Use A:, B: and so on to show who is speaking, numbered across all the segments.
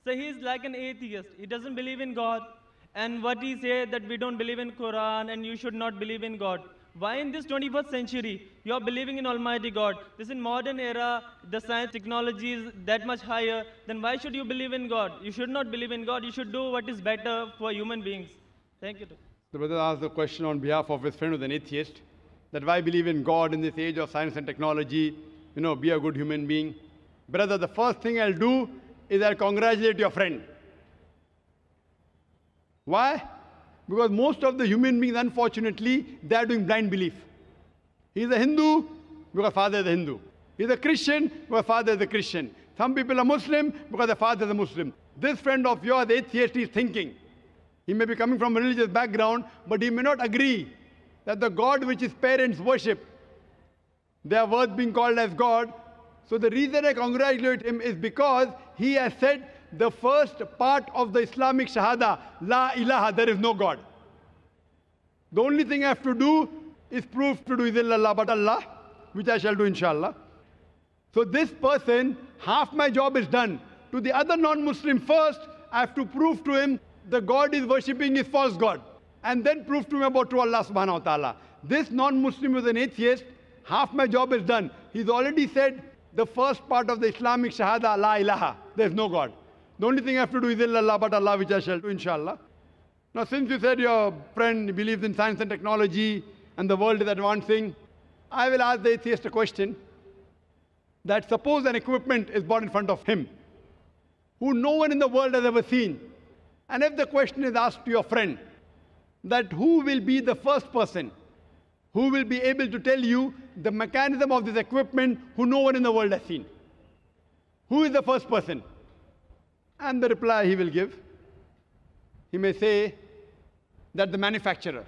A: So he is like an atheist. He doesn't believe in God. And what he said that we don't believe in Quran and you should not believe in God. Why in this 21st century you are believing in Almighty God? This in modern era, the science technology is that much higher. Then why should you believe in God? You should not believe in God. You should do what is better for human beings. Thank you.
B: The brother asked the question on behalf of his friend who's an atheist, that why believe in God in this age of science and technology, be a good human being. Brother, the first thing I'll do is I'll congratulate your friend. Why? Because most of the human beings, unfortunately, they are doing blind belief. He's a Hindu because father is a Hindu. He's a Christian because father is a Christian. Some people are Muslim because their father is a Muslim. This friend of yours, atheist, is thinking. He may be coming from a religious background, but he may not agree that the God which his parents worship, they are worth being called as God. So the reason I congratulate him is because he has said the first part of the Islamic Shahada, La ilaha, there is no God. The only thing I have to do is prove to do illallah but Allah, which I shall do inshallah. So this person, half my job is done. To the other non-Muslim first, I have to prove to him the God is worshipping is false God. And then prove to him about true Allah subhanahu wa ta'ala. This non-Muslim is an atheist, half my job is done. He's already said the first part of the Islamic Shahada, La ilaha, there is no God. The only thing I have to do is illallah but Allah, which I shall do inshallah. Now since you said your friend believes in science and technology and the world is advancing, I will ask the atheist a question, that suppose an equipment is brought in front of him, who no one in the world has ever seen. And if the question is asked to your friend, that who will be the first person who will be able to tell you the mechanism of this equipment who no one in the world has seen? Who is the first person? And the reply he will give, he may say that the manufacturer,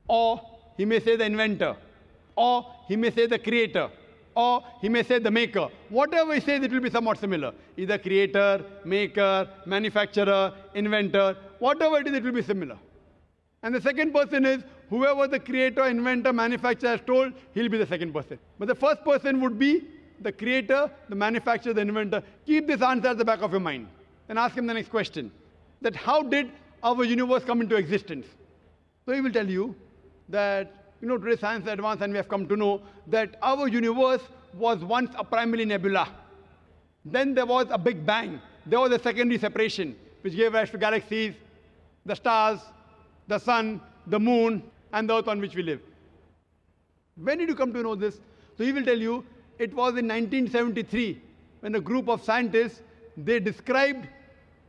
B: or he may say the inventor, or he may say the creator, or he may say the maker. Whatever he says, it will be somewhat similar. Either creator, maker, manufacturer, inventor, whatever it is, it will be similar. And the second person is whoever the creator, inventor, manufacturer has told, he'll be the second person. But the first person would be the creator, the manufacturer, the inventor. Keep this answer at the back of your mind. Then ask him the next question, that how did our universe come into existence? So he will tell you that, today science is advanced and we have come to know that our universe was once a primary nebula. Then there was a big bang. There was a secondary separation, which gave rise to galaxies, the stars, the sun, the moon, and the earth on which we live. When did you come to know this? So he will tell you, it was in 1973 when a group of scientists, they described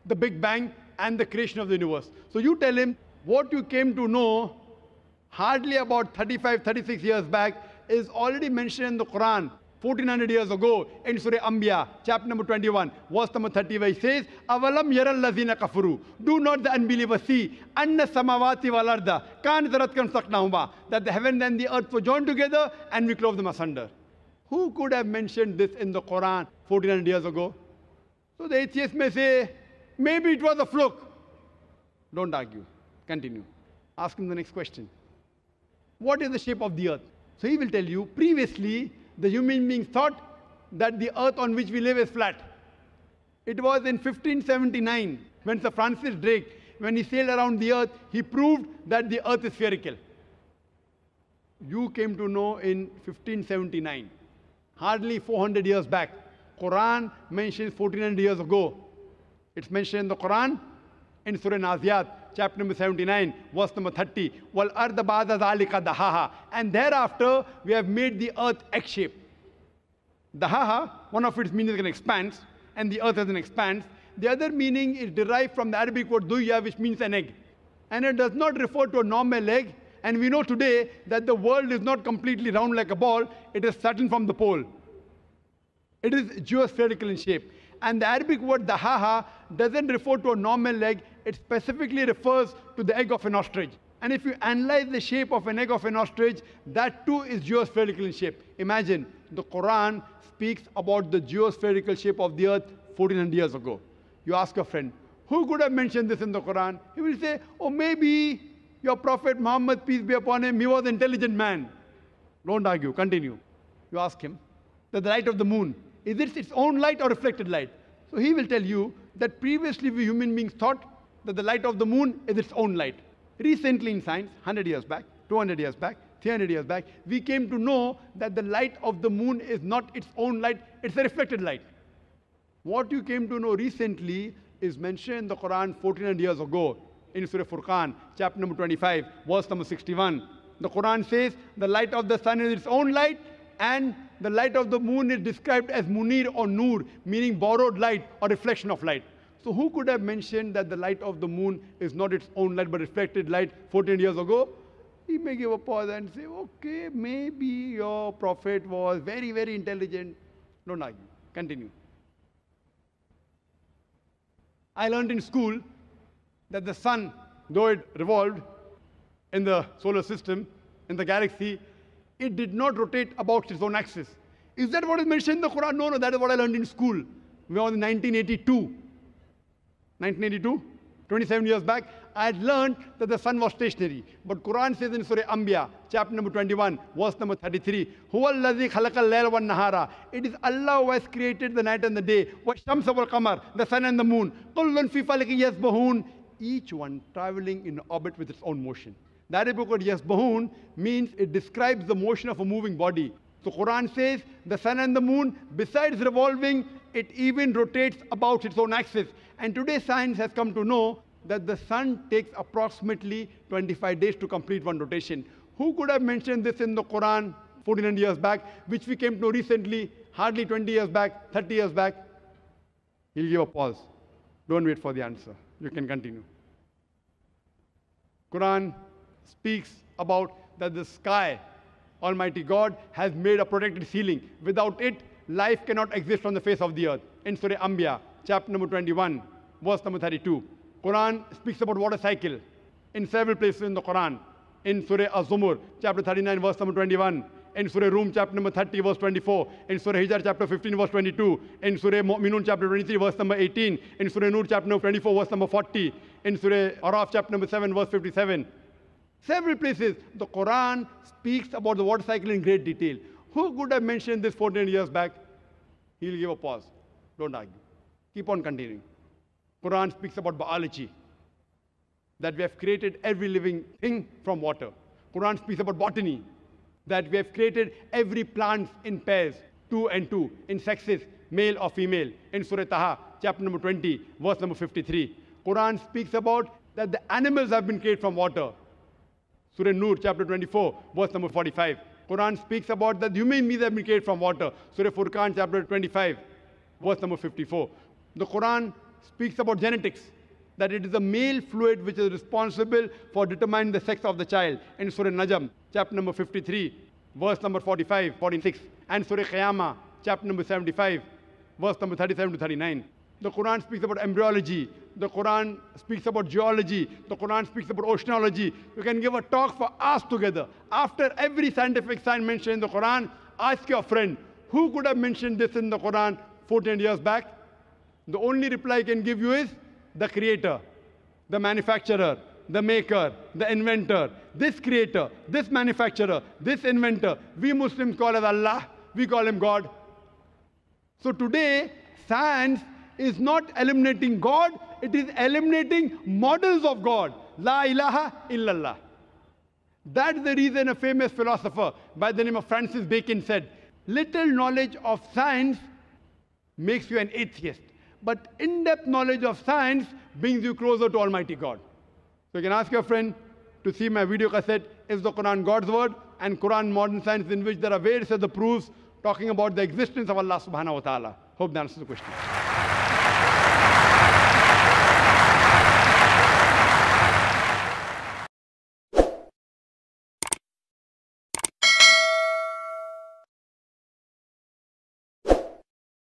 B: the Big Bang and the creation of the universe. So you tell him what you came to know hardly about 35, 36 years back is already mentioned in the Quran 1400 years ago in Surah Anbiya, chapter number 21, verse number 30, where he says, Avalam yaral lazina kafuru. Do not the unbelievers see anna samawati wal arda kan zaratkan saknahuma, that the heaven and the earth were joined together and we clove them asunder. Who could have mentioned this in the Quran 1400 years ago? So the atheist may say, maybe it was a fluke. Don't argue. Continue. Ask him the next question. What is the shape of the earth? So he will tell you, previously, the human beings thought that the earth on which we live is flat. It was in 1579 when Sir Francis Drake, when he sailed around the earth, he proved that the earth is spherical. You came to know in 1579, hardly 400 years back. Quran mentions 1400 years ago. It's mentioned in the Quran in Surah Naziyat, chapter number 79, verse number 30. Wal arda ba'da zalika dahaha. And thereafter, we have made the earth egg-shaped. Dahaha, one of its meanings is an expanse, and the earth is an expanse. The other meaning is derived from the Arabic word duya, which means an egg. And it does not refer to a normal egg. And we know today that the world is not completely round like a ball. It is flattened from the pole. It is geospherical in shape. And the Arabic word dahaha doesn't refer to a normal egg. It specifically refers to the egg of an ostrich. And if you analyze the shape of an egg of an ostrich, that too is geospherical in shape. Imagine, the Quran speaks about the geospherical shape of the earth 1400 years ago. You ask your friend, who could have mentioned this in the Quran? He will say, oh, maybe your Prophet Muhammad, peace be upon him, he was an intelligent man. Don't argue, continue. You ask him, that the light of the moon, is it its own light or reflected light? So he will tell you that previously we human beings thought that the light of the moon is its own light. Recently in science, 100 years back, 200 years back, 300 years back, we came to know that the light of the moon is not its own light, it's a reflected light. What you came to know recently is mentioned in the Quran 1400 years ago in Surah Furqan, chapter number 25, verse number 61. The Quran says the light of the sun is its own light, and the light of the moon is described as munir or nur, meaning borrowed light or reflection of light. So who could have mentioned that the light of the moon is not its own light but reflected light 14 years ago? He may give a pause and say, okay, maybe your prophet was very, very intelligent. Don't argue. Continue. I learned in school that the sun, though it revolved in the solar system, in the galaxy, it did not rotate about its own axis. Is that what is mentioned in the Quran? No, that is what I learned in school. We were in 1982. 1982, 27 years back, I had learned that the sun was stationary. But Quran says in Surah Anbiya, chapter number 21, verse number 33, Huwa allazi khalaqal layla wan nahara. It is Allah who has created the night and the day. Wa shamsa wal qamar, the sun and the moon. Kullun fi falakin yasbahun. Each one traveling in orbit with its own motion. That is because yasbahun means it describes the motion of a moving body. So Quran says the sun and the moon, besides revolving, it even rotates about its own axis. And today science has come to know that the sun takes approximately 25 days to complete one rotation. Who could have mentioned this in the Quran 1400 years back, which we came to know recently, hardly 20 years back, 30 years back? He'll give a pause. Don't wait for the answer. You can continue. Quran speaks about that the sky, Almighty God, has made a protected ceiling. Without it, life cannot exist on the face of the earth. In Surah Anbiya, chapter number 21, verse number 32. Quran speaks about water cycle in several places in the Quran. In Surah Az-Zumur, chapter 39, verse number 21. In Surah Rum, chapter number 30, verse 24. In Surah Hijr, chapter 15, verse 22. In Surah Mu'minun, chapter 23, verse number 18. In Surah Nur, chapter number 24, verse number 40. In Surah Araf, chapter number 7, verse 57. Several places, the Quran speaks about the water cycle in great detail. Who could have mentioned this 14 years back? He'll give a pause. Don't argue. Keep on continuing. Quran speaks about biology, that we have created every living thing from water. Quran speaks about botany, that we have created every plant in pairs, 2 and 2, in sexes, male or female. In Surah Taha, chapter number 20, verse number 53. Quran speaks about that the animals have been created from water. Surah Nur, chapter 24, verse number 45. Quran speaks about that human beings have been created from water. Surah Furqan, chapter 25, verse number 54. The Quran speaks about genetics, that it is the male fluid which is responsible for determining the sex of the child. In Surah Najm, chapter number 53, verse number 45, 46. And Surah Qiyamah, chapter number 75, verse number 37 to 39. The Quran speaks about embryology. The Quran speaks about geology. The Quran speaks about oceanology. You can give a talk for hours together. After every scientific sign mentioned in the Quran, ask your friend, who could have mentioned this in the Quran 14 years back? The only reply I can give you is the creator, the manufacturer, the maker, the inventor. This creator, this manufacturer, this inventor, we Muslims call as Allah, we call him God. So today, science is not eliminating God, it is eliminating models of God. La ilaha illallah. That's the reason a famous philosopher by the name of Francis Bacon said, little knowledge of science makes you an atheist, but in-depth knowledge of science brings you closer to Almighty God. So you can ask your friend to see my video cassette, Is the Quran God's Word? And Quran Modern Science, in which there are various other proofs talking about the existence of Allah subhanahu wa ta'ala. Hope that answers the question.